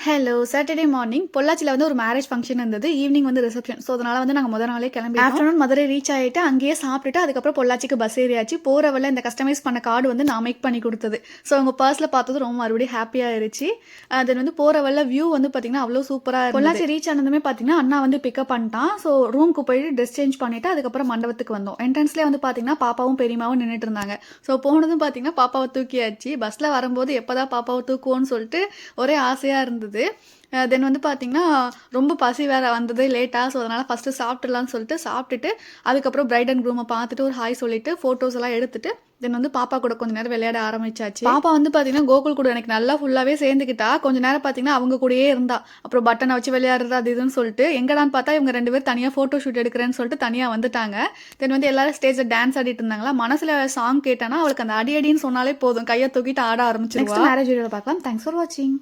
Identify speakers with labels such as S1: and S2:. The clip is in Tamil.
S1: ஹலோ சாட்டர்டே மார்னிங் பொள்ளாச்சியில் வந்து ஒரு மேரேஜ் ஃபங்க்ஷன் இருந்தது. ஈவினிங் வந்து ரிசப்ஷன். ஸோ அதனால் வந்து நாங்கள் முதல் நாளே கிளம்பி ஆஃப்டர்நூன் மதுரை ரீச் ஆகிட்டு அங்கேயே சாப்பிட்டுட்டு அதுக்கப்புறம் பொள்ளாச்சிக்கு பஸ் ஏறியாச்சு. போகிறவள்ள இந்த கஸ்டமைஸ் பண்ண கார்டு வந்து நான் மேக் பண்ணி கொடுத்தது. ஸோ அவங்க பர்ஸில் பார்த்தது ரொம்ப மறுபடியும் ஹாப்பியாக இருந்துச்சு. தென் வந்து போகிறவள்ள வியூ வந்து பார்த்திங்கன்னா அவ்வளோ சூப்பராக இருந்தது. பொள்ளாச்சி ரீச் ஆனதுமே பார்த்தீங்கன்னா அண்ணா வந்து பிக்கப் பண்ணிட்டான். ஸோ ரூமுக்கு போயிட்டு ட்ரெஸ் சேஞ்ச் பண்ணிவிட்டு அதுக்கப்புறம் மண்டபத்துக்கு வந்தோம். என்ட்ரன்ஸ்லேயே வந்து பார்த்திங்கன்னா பாப்பாவும் பெரியமாவும் நின்றுட்டு இருந்தாங்க. ஸோ போனதும் பார்த்திங்கன்னா பாப்பாவை தூக்கியாச்சு. பஸ்ஸில் வரும்போது எப்போ தான் பாப்பாவை தூக்குவோன்னு சொல்லிட்டு ஒரே ஆசையாக இருந்தது. தென் வந்து பார்த்திங்கன்னா ரொம்ப பசி வேறு வந்தது லேட்டாக. ஸோ அதனால் ஃபஸ்ட்டு சாப்பிட்றலான்னு சொல்லிட்டு சாப்பிட்டுட்டு அதுக்கப்புறம் பிரைட் அண்ட் க்ரூமை பார்த்துட்டு ஒரு ஹாய் சொல்லிவிட்டு ஃபோட்டோஸ் எல்லாம் எடுத்துட்டு தென் வந்து பாப்பா கூட கொஞ்சம் நேரம் விளையாட ஆரம்பிச்சாச்சு. பாப்பா வந்து பார்த்தீங்கன்னா கோகுல் கூட எனக்கு நல்லா ஃபுல்லாகவே சேர்ந்துக்கிட்டா. கொஞ்சம் நேரம் பார்த்தீங்கன்னா அவங்க கூடயே இருந்தா. அப்புறம் பட்டனை வச்சு விளையாடுறது அது இதுன்னு சொல்லிட்டு எங்கடான்னு பார்த்தா இவங்க 2 பேர் தனியாக ஃபோட்டோ ஷூட் எடுக்கிறேன்னு சொல்லிட்டு தனியாக வந்துட்டாங்க. தென் வந்து எல்லாரும் ஸ்டேஜில் டான்ஸ் ஆடிட்டு இருந்தாங்களா. மனசில் சாங் கேட்டானா அவளுக்கு அந்த அடி அடின்னு சொன்னாலே போதும் கையை தூக்கிட்டு ஆட ஆரம்பிச்சிருவா. நெக்ஸ்ட் மேரேஜ் வீடியோவில் பார்க்கலாம். தேங்க்ஸ் ஃபார் வாட்சிங்.